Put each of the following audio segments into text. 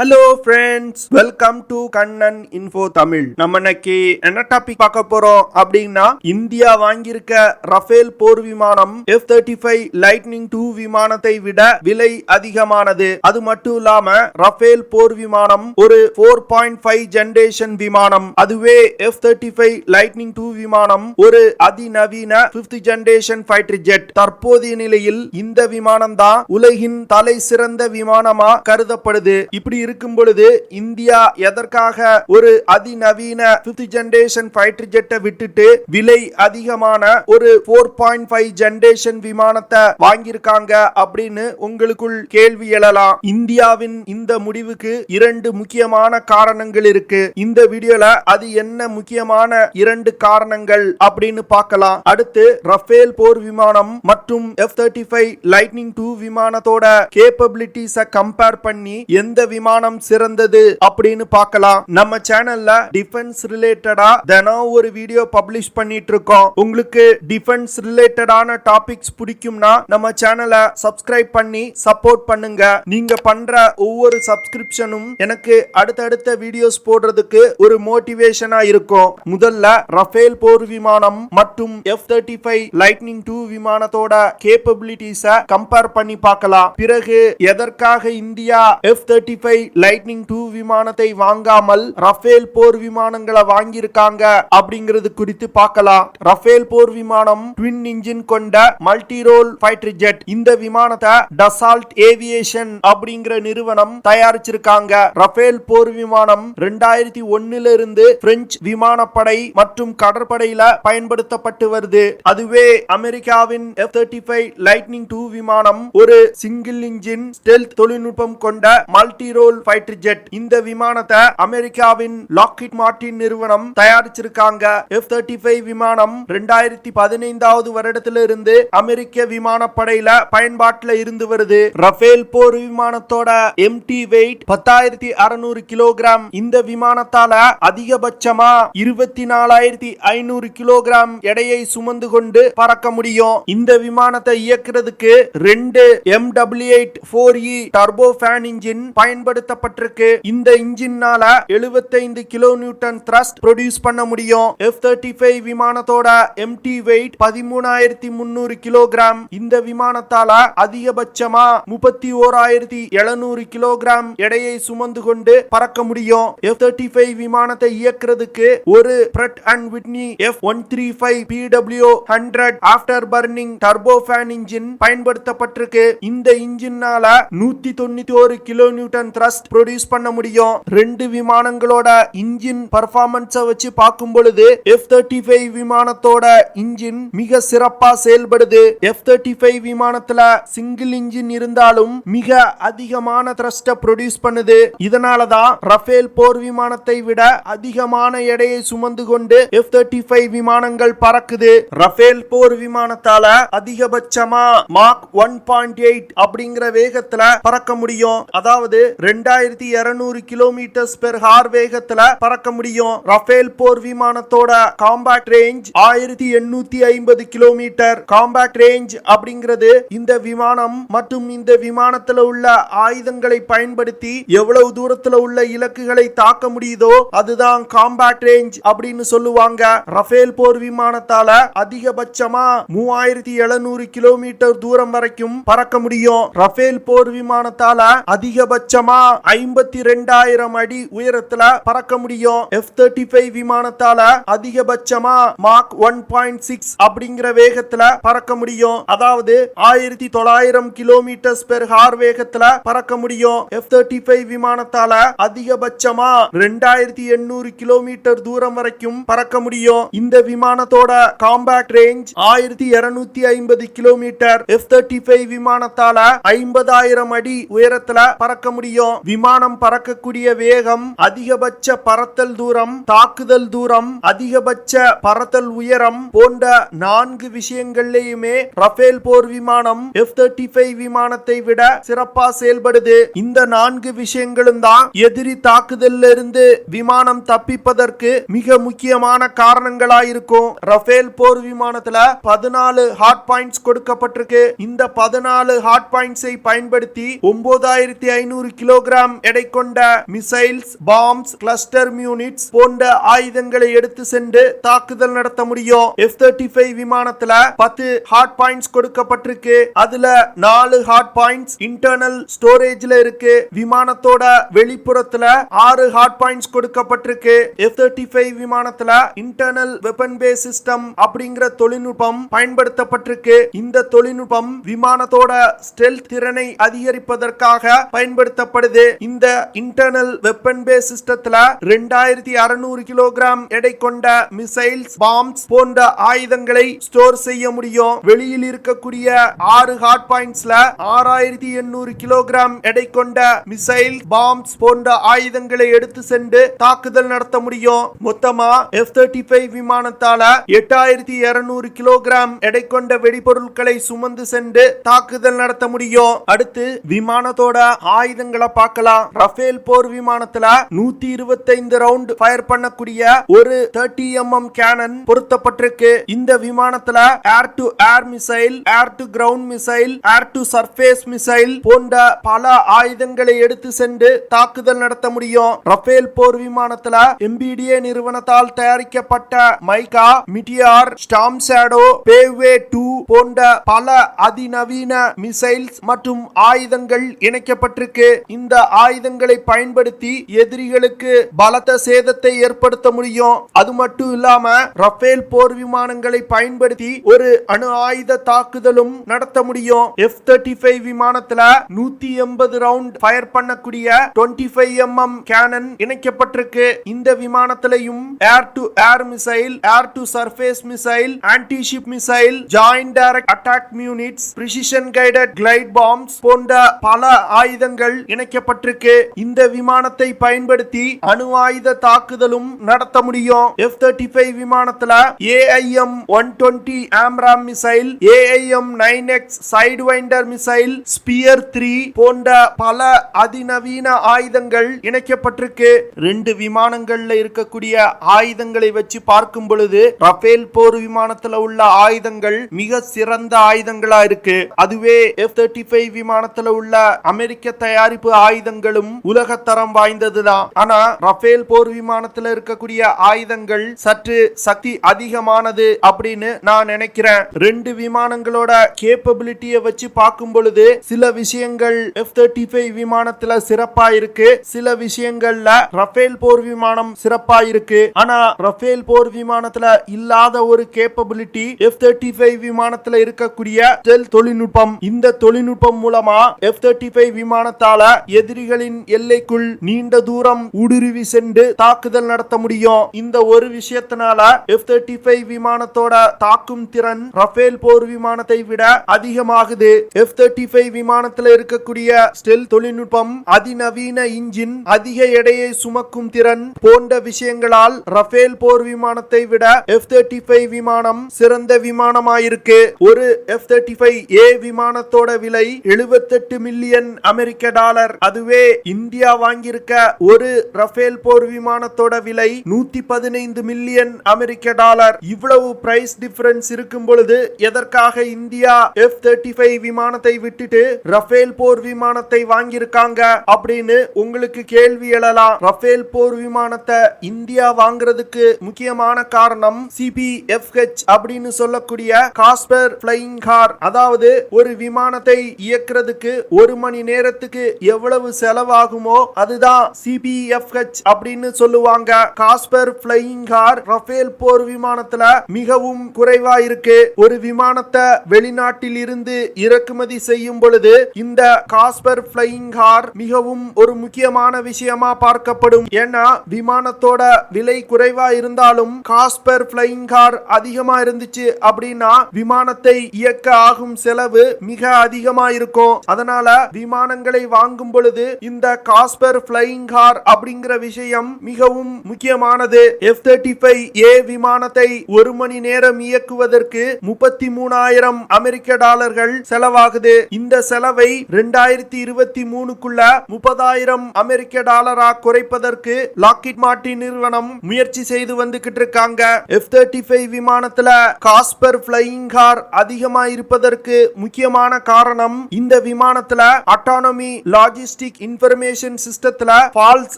Hello friends, welcome to Kannan info Tamil. நம்ம இன்னைக்கு என்ன டாபிக் பார்க்க போறோம் அப்படின்னா, இந்தியா வாங்கியிருக்க ரஃபேல் போர் விமானம் F-35 லைட்னிங் 2 விமானத்தை விட விலை அதிகமானது. அது மட்டும் இல்லாம ரஃபேல் போர் விமானம் ஒரு 4.5 ஜெனரேஷன் விமானம். அதுவே F-35 லைட்னிங் 2 விமானம் ஒரு அதிநவீன 5th ஜெனரேஷன் ஃபைட்டர் ஜெட். தற்போதைய நிலையில் இந்த விமானம் தான் உலகின் தலை சிறந்த விமானமா கருதப்படுது. இப்படி இருக்கும் பொழுது இந்தியா எதற்காக ஒரு அதிநவீன 5th ஜெனரேஷன் ஃபைட்டர் ஜெட்டை விட்டுட்டு விலை அதிகமான ஒரு 4.5 ஜெனரேஷன் விமானத்தை வாங்கியிருக்காங்க அப்படின்னு உங்களுக்குள் கேள்வி எழலாம். இந்தியாவின் இந்த முடிவுக்கு 2 முக்கியமான காரணங்கள் இருக்கு. இந்த வீடியோல அது என்ன முக்கியமான 2 காரணங்கள் அப்படின்னு பார்க்கலாம். அடுத்து ரஃபேல் போர் விமானம் மற்றும் F-35 லைட்னிங் 2 விமானத்தோட கேப்பபிலிட்டிஸை கம்பேர் பண்ணி எந்த விமானம் சிறந்தது அப்படின்னு பார்க்கலாம். நம்ம சேனல்ல டிஃபென்ஸ் ரிலேட்டடா தினம் ஒரு வீடியோ பப்ளிஷ் பண்ணிட்டு இருக்கோம். உங்களுக்கு டிஃபென்ஸ் ரிலேட்டடான டாபிக்ஸ் பிடிக்கும்னா நம்ம சேனலை சப்ஸ்கிரைப் பண்ணி சப்போர்ட் பண்ணுங்க. நீங்க பண்ற ஒவ்வொரு சப்ஸ்கிரிப்ஷனும் எனக்கு அடுத்தடுத்த வீடியோஸ் போடுறதுக்கு ஒரு மோட்டிவேஷனா இருக்கும். முதல்ல ரஃபேல் போர் விமானம் மற்றும் F-35 லைட்னிங் 2 விமானத்தோட கேப்பபிலிட்டிஸை கம்பேர் பண்ணி பார்க்கலாம். பிறகு எதற்காக இந்தியா F-35 லைட்னிங் 2 விமானத்தை வாங்காமல் ரஃபேல் போர் விமானங்களை வாங்கியிருக்காங்க அப்படிங்கிறது குறித்து பார்க்கலாம். ரஃபேல் போர் விமானம் ட்வின் இன்ஜின் கொண்ட மல்டி ரோல் ஃபைட்டர் ஜெட். இந்த விமானத்தை டசால்ட் ஏவியேஷன் அப்படிங்கிற நிறுவனம் தயாரிச்சிருக்காங்க. ரஃபேல் போர் விமானம் 2001 இருந்து பிரெஞ்சு விமானப்படை மற்றும் கடற்படையில பயன்படுத்தப்பட்டு வருது. அதுவே அமெரிக்காவின் F-35 லைட்னிங் 2 விமானம் ஒரு சிங்கிள் இன்ஜின் ஸ்டெல்த் தொழில்நுட்பம் கொண்ட மல்டி ரோல் ஃபைட்டர் ஜெட். இந்த விமானத்தை அமெரிக்காவின் லாக்ஹீட் மார்டின் நிறுவனம் தயாரிச்சிருக்காங்க. F-35 விமானம் 2015 வருடத்திலிருந்து அமெரிக்க விமானப்படையில பயன்பாட்டில் இருந்து வருது. ரஃபேல் போர் விமானத்தோட எம்டி வெயிட் 10,600 கிலோகிராம். இந்த விமானத்தால அதிகபட்சமா 24,500 கிலோகிராம் எடையை சுமந்து கொண்டு பறக்க முடியும். இந்த விமானத்தை இயக்குறதுக்கு 2 MW8-4E டர்போஃபேன் இன்ஜின் பயன்படுத்தப்பட்டிருக்கு. இந்த இன்ஜினால 75 கிலோ நியூட்டன் த்ரஸ்ட் ப்ரொடியூஸ் பண்ண முடியும். F-35 விமானத்தோட empty wait 13,300 kilogram. இந்த விமானத்தால அதிகபட்சமா 31,700 கிலோகிராம் எடையை சுமந்து கொண்டு பறக்க முடியும். F-35 விமானத்தை இயக்குறதுக்கு ஒரு Pratt and Whitney F-135 PW100 after burning turbofan engine பயன்படுத்தப்பட்டிருக்கு. இந்த இன்ஜினால 191 கிலோ நியூட்டன் த்ரஸ்ட் ப்ரொடியூஸ் பண்ண முடியும். 2 விமானங்களோட இன்ஜின் பெர்ஃபார்மன்ஸை வச்சு பார்க்கும் பொழுது F-35 விமானத்தோட இன்ஜின் மிக சிறப்பா செயல்படுது. F-35 விமானத்துல சிங்கிள் இன்ஜின் இருந்தாலும் மிக அதிகமான த்ரஸ்ட ப்ரொடியூஸ் பண்ணுது. இதனாலதான் ரஃபேல் போர் விமானத்தை விட அதிகமான எடையை சுமந்து கொண்டு F-35 விமானங்கள் பறக்குது. ரஃபேல் போர் விமானத்தால அதிகபட்சமா மாக் 1.8 அப்படிங்கிற வேகத்துல பறக்க முடியும். அதாவது 2200 கிலோமீட்டர்ஸ் பெர் ஹார் வேகத்துல பறக்க முடியும். ரஃபேல் போர் விமானத்தோட compact range 1850 kilometre. Compact range அப்படிங்கிறது இந்த விமானம் மற்றும் இந்த விமானத்துல உள்ள ஆயுதங்களை பயன்படுத்தி எவ்வளவு தூரத்துல உள்ள இலக்குகளை தாக்க முடியுதோ அதுதான் காம்பாக்ட் ரேஞ்ச் அப்படின்னு சொல்லுவாங்க. ரஃபேல் போர் விமானத்தால அதிகபட்சமா 3700 கிலோமீட்டர் தூரம் வரைக்கும் பறக்க முடியும். ரஃபேல் போர் விமானத்தால அதிகபட்சமா 52,000 அடி உயரத்துல பறக்க முடியும். F-35 விமானத்தால அதிகபட்சமா மாக் 1.6 அப்படிங்கிற வேகத்துல பறக்க முடியும். அதாவது 1900 கிலோமீட்டர் பெர் ஹார் வேகத்துல பறக்க முடியும். F-35 விமானத்தால அதிகபட்சமா 2800 கிலோமீட்டர் தூரம் வரைக்கும் பறக்க முடியும். இந்த விமானத்தோட காம்பாக்ட் ரேஞ்ச் 1250 கிலோமீட்டர். F-35 விமானத்தால 50,000 அடி உயரத்துல பறக்க முடியும். விமானம் பறக்கக்கூடிய வேகம், அதிகபட்ச பறத்தல் தூரம், தாக்குதல் தூரம், அதிகபட்ச பறத்தல் உயரம் போன்ற 4 விஷயங்கள்லயுமே ரஃபேல் போர் விமானம் F-35 விமானத்தை விட சிறப்பா செயல்படுது. இந்த 4 விஷயங்களும் தான் எதிரி தாக்குதல்ல இருந்து விமானம் தப்பிப்பதற்கு மிக முக்கியமான காரணங்களாயிருக்கும். ரஃபேல் போர் விமானத்துல 14 ஹார்ட் பாயிண்ட்ஸ் கொடுக்கப்பட்டிருக்கு. இந்த 14 ஹார்ட் பாயிண்ட்ஸை பயன்படுத்தி 9,500 கிலோகிராம் கிலோகிராம் எடை கொண்ட மிசைல்ஸ், பாம்ஸ், கிளஸ்டர் யூனிட்ஸ் போன்ற ஆயுதங்களை எடுத்து சென்று தாக்குதல் நடத்த முடியும். F-35 விமானத்துல 10 ஹார்ட் பாயிண்ட்ஸ் கொடுக்கப்பட்டிருக்கு. அதுல 4 ஹார்ட் பாயிண்ட்ஸ் இன்டர்னல் ஸ்டோரேஜ்ல இருக்கு. விமானத்தோட வெளிப்புறத்துல 6 ஹார்ட் பாயிண்ட்ஸ் கொடுக்கப்பட்டிருக்கு. F-35 விமானத்துல இன்டர்னல் வெப்பன் பேஸ் சிஸ்டம் அப்படிங்கிற தொழில்நுட்பம் பயன்படுத்தப்பட்டிருக்கு. இந்த தொழில்நுட்பம் விமானத்தோட ஸ்டெல்த் திறனை அதிகரிப்பதற்காக பயன்படுத்தப்படுது. இந்த இன்டர்னல் வெப்பன் பேஸ் சிஸ்டத்துல 2600 கிலோகிராம் எடை கொண்ட மிசைல்ஸ், பாம்ஸ் போன்ற ஆயுதங்களை ஸ்டோர் செய்ய முடியும். வெளியில் இருக்கக்கூடிய 6 ஹார்ட் பாயிண்ட்ஸ்ல 6800 கிலோகிராம் எடை கொண்ட மிசைல், பாம்ஸ் போன்ற ஆயுதங்களை எடுத்து சென்று தாக்குதல் நடத்த முடியும். மொத்தமா F-35 விமானத்தால 8200 கிலோகிராம் எடை கொண்ட வெடிபொருட்களை சுமந்து சென்று தாக்குதல் நடத்த முடியும். அடுத்து விமானத்தோட ஆயுதங்களை பார்க்கலாம். ரஃபேல் போர் விமானத்துல 125 ரவுண்ட் ஃபயர் பண்ணக்கூடிய ஒரு 30 mm கேனன் பொருத்தப்பட்டிருக்கு. இந்த விமானத்துல ஏர் to air missile, air to ground missile, air to surface missile போன்ற பல ஆயுதங்களை எடுத்து சென்று தாக்குதல் நடத்த முடியும். ரஃபேல் போர் விமானத்துல MBDA நிறுவனத்தால் தயாரிக்கப்பட்ட மைகா, மிட்டியார், ஸ்டார்ம் ஷேடோ, பேவே 2 போன்ற பல அதிநவீன மிசைல்ஸ் மற்றும் ஆயுதங்கள் இணைக்கப்பட்டிருக்கு. இந்த ஆயுதங்களை பயன்படுத்தி எதிரிகளுக்கு பலத்த சேதத்தை ஏற்படுத்த முடியும். அது மட்டும் இல்லாம ரஃபேல் போர் விமானங்களை பயன்படுத்தி ஒரு அணு ஆயுத தாக்குதலும் நடத்த முடியும். F-35 விமானத்துல 180 ரவுண்ட் ஃபயர் பண்ணக்கூடிய 25 mm கேனன் இணைக்கப்பட்டிருக்கு. இந்த விமானத்திலையும் air to air missile, air to surface missile, anti ship missile, joint direct attack units, precision guided glide bombs போன்ற பல ஆயுதங்கள் இணைக்கப்பட்டிருக்கு. இந்த விமானத்தை பயன்படுத்தி அணு ஆயுத தாக்குதலும் நடத்த முடியும். F-35 விமானத்துல AIM-120 AMRAAM missile, AIM-9X sidewinder missile, spear 3 போன்ற பல அதிநவீன ஆயுதங்கள் இணைக்கப்பட்டிருக்கு. 2 விமானங்கள்ல இருக்கக்கூடிய ஆயுதங்களை வச்சு பார்க்கும் பொழுது ரஃபேல் போர் விமானத்துல உள்ள ஆயுதங்கள் மிக சிறந்த ஆயுதங்களா இருக்கு. அதுவே F-35 விமானத்துல உள்ள அமெரிக்க தயாரிப்பு ஆயுதங்களும் உலகத்தரம் வாய்ந்ததுதான். ஆனா ரஃபேல் போர் விமானத்துல இருக்கக்கூடிய ஆயுதங்கள் சற்று சக்தி அதிகமானது அப்படின்னு நான் நினைக்கிறேன். 2 விமானங்களோட கேப்பபிலிட்டியை வச்சு பார்க்கும் பொழுது சில விஷயங்கள் F-35 விமானத்துல சிறப்பா இருக்கு, சில விஷயங்கள்ல ரஃபேல் போர் விமானம் சிறப்பா இருக்கு. ஆனா ரஃபேல் போர் விமானத்துல இல்லாத ஒரு கேப்பபிலிட்டி F-35 விமானத்துல இருக்கக்கூடிய ஸ்டெல்த் தொழில்நுட்பம். இந்த தொழில்நுட்பம் மூலமா F-35 விமானத்தால எதிரிகளின் எல்லைக்குள் நீண்ட தூரம் ஊடுருவி சென்று தாக்குதல் நடத்த முடியும். இந்த ஒரு விஷயத்தினால F-35 விமானத்தோட தாக்கும் திறன் ரஃபேல் போர் விமானத்தை விட அதிகமாகுது. F-35 விமானத்துல இருக்கக்கூடிய ஸ்டெல்த் தொழில்நுட்பம், அதிநவீன இன்ஜின், அதிக எடையை சுமக்கும் திறன் போன்ற விஷயங்களால் ரஃபேல் போர் விமானத்தை விட F-35 விமானம் சிறந்த விமானமாயிருக்கு. ஒரு F-35A விமானத்தோட விலை 78 மில்லியன் அமெரிக்க டாலர். அதுவே இந்தியா வாங்கியிருக்க ஒரு ரஃபேல் போர் விமானத்தோட விலை 115 மில்லியன் அமெரிக்க டாலர். இவ்வளவு பிரைஸ் டிஃபரன்ஸ் இருக்கும் பொழுது எதற்காக இந்தியா F-35 விமானத்தை விட்டுட்டு ரஃபேல் போர் விமானத்தை வாங்கியிருக்காங்க அப்படின்னு உங்களுக்கு கேள்வி எழலாம். ரஃபேல் போர் விமானத்தை இந்தியா வாங்குறதுக்கு முக்கியமான காரணம் CPFH அப்படின்னு சொல்லக்கூடிய காஸ்பர் பிளையிங் கார். அதாவது ஒரு விமானத்தை இயக்குறதுக்கு 1 மணி நேரத்துக்கு எவ்வளவு செலவாகுமோ அதுதான் CPFH அப்படின்னு சொல்லுவாங்க. காஸ்பர் பிளையிங் கார் ரஃபேல் போர் விமானத்துல மிகவும் குறைவா இருக்கு. ஒரு விமானத்தை வெளிநாட்டில் இருந்து இறக்குமதி செய்யும் பொழுது இந்த காஸ்பர் பிளையிங் கார் மிகவும் ஒரு முக்கியமான விஷயமா பார்க்கப்படும். ஏன்னா விமானத்தோட விலை குறைவா இருந்தாலும் காஸ்பர் பிளையிங் கார் அதிகமா இருந்துச்சு அப்படின்னா விமானத்தை இயக்க ஆகும் செலவு மிக அதிகமா இருக்கும். அதனால விமானங்களை வாங்கும் பொழுது இந்த காஸ்பர் பிளையிங் கார் அப்படிங்கிற விஷயம் மிகவும் முக்கியமானது. F-35A விமானத்தை 1 மணி நேரம் இயக்குவதற்கு 33,000 அமெரிக்க டாலர்கள் செலவாகுது. இந்த செலவை 2023க்குள்ள 30,000 அமெரிக்க டாலரா குறைப்பதற்கு லாக்ஹீட் மார்ட்டின் நிறுவனம் முயற்சி செய்து வந்துகிட்டு இருக்காங்க. F-35 விமானத்துல காஸ்பர் பிளையிங் கார் அதிகமா இருப்பதற்கு முக்கியமான காரணம் இந்த விமானத்துல அட்டானமி லாஜிஸ்டிக் லாஜிஸ்டிக் இன்ஃபர்மேஷன் சிஸ்டத்துல ஃபால்ஸ்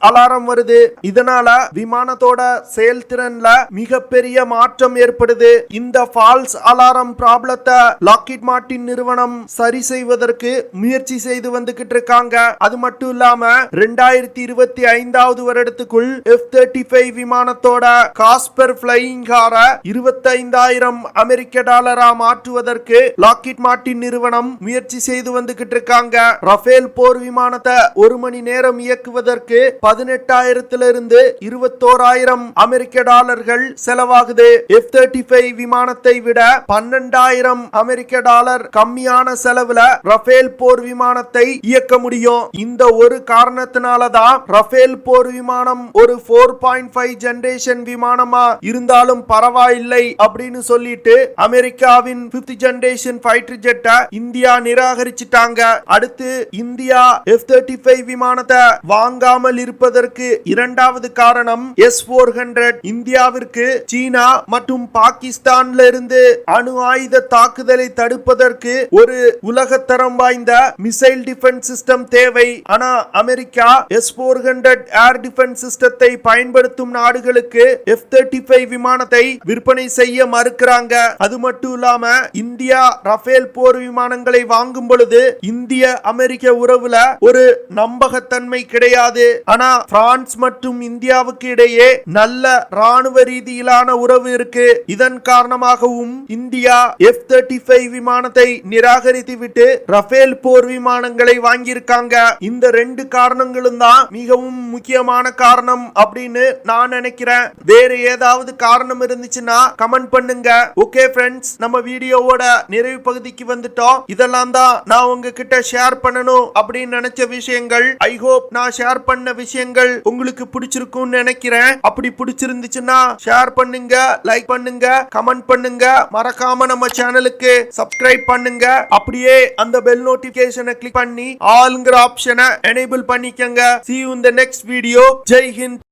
அலாரம் வருது. இதனால விமானத்தோட செயல்திறன்ல மிகப்பெரிய மாற்றம் ஏற்படுது. இந்த ஃபால்ஸ் அலாரம் ப்ராப்ளத்தை லாக்ஹீட் மார்ட்டின் நிறுவனம் சரி செய்வதற்கு முயற்சி செய்து வந்துகிட்டு இருக்காங்க. அது மட்டும் இல்லாம 2025 வருடத்துக்குள் F-35 விமானத்தோட காஸ்ட் பெர் ஃபிளையிங் ஹார $25,000 மாற்றுவதற்கு லாக்ஹீட் மார்ட்டின் நிறுவனம் முயற்சி செய்து வந்துகிட்டு இருக்காங்க. ரஃபேல் போர் விமானத்தை ஒரு மணி நேரம் இயக்குவதற்கு 18,000 $21,000 செலவாகுது. F-35 விமானத்தை விட $12,000 கம்மியான செலவுல ரஃபேல் போர் விமானத்தை இயக்க முடியும். இந்த ஒரு காரணத்தினாலதான் ரஃபேல் போர் விமானம் ஒரு 4.5 ஜெனரேஷன் விமானமா இருந்தாலும் பரவாயில்லை அப்படின்னு சொல்லிட்டு அமெரிக்காவின் 5th ஜெனரேஷன் ஃபைட்டர் ஜெட்டை இந்தியா நிராகரிச்சிட்டாங்க. அடுத்து இந்தியா F-35 விமானத்தை வாங்காமல் இருப்பதற்கு இரண்டாவது காரணம் S-400 இந்தியாவிற்கு சீனா மற்றும் பாகிஸ்தான்ல இருந்து அணு ஆயுத தாக்குதலை தடுப்பதற்கு ஒரு உலகத்தரம் வாய்ந்த மிசைல் டிஃபென்ஸ் சிஸ்டம் தேவை. ஆனா அமெரிக்கா S-400 ஏர் டிஃபென்ஸ் சிஸ்டத்தை பயன்படுத்தும் நாடுகளுக்கு F-35 விமானத்தை விற்பனை செய்ய மறுக்கிறாங்க. அது மட்டும் இல்லாம இந்தியா ரஃபேல் போர் விமானங்களை வாங்கும் பொழுது இந்திய அமெரிக்க உறவுல ஒரு நம்பகத்தன்மை கிடையாது. ஆனா பிரான்ஸ் மற்றும் இந்தியாவுக்கு இடையே நல்ல ராணுவ ரீதியிலான உறவு இருக்கு. இதன் காரணமாகவும் இந்தியா F-35 விமானத்தை நிராகரித்துவிட்டு ரஃபேல் போர் விமானங்களை வாங்கியிருக்காங்க. இந்த ரெண்டு காரணங்களும் தான் மிகவும் முக்கியமான காரணம் அப்படின்னு நான் நினைக்கிறேன். வேற ஏதாவது காரணம் இருந்துச்சுன்னா கமெண்ட் பண்ணுங்க. ஓகே ஃப்ரெண்ட்ஸ், நம்ம வீடியோவோட நிறைவு பகுதிக்கு வந்துட்டோம். இதெல்லாம் தான் நான் உங்ககிட்ட ஷேர் பண்ணணும் அப்படின்னு நினைச்ச விஷயங்கள். ஐ ஹோப் நான் ஷேர் பண்ண விஷயங்கள் உங்களுக்கு பிடிச்சிருக்கும்னு நினைக்கிறேன். அப்படி பிடிச்சிருந்துச்சுன்னா ஷேர் பண்ணுங்க, லைக் பண்ணுங்க, கமெண்ட் பண்ணுங்க. மறக்காம நம்ம சேனலுக்கு சப்ஸ்கிரைப் பண்ணுங்க. அப்படியே அந்த பெல் நோட்டிபிகேஷனை கிளிக் பண்ணி ஆல்ங்கிற ஆப்ஷனை எனேபிள் பண்ணிக்கங்க. See you in the next video. Jai Hind.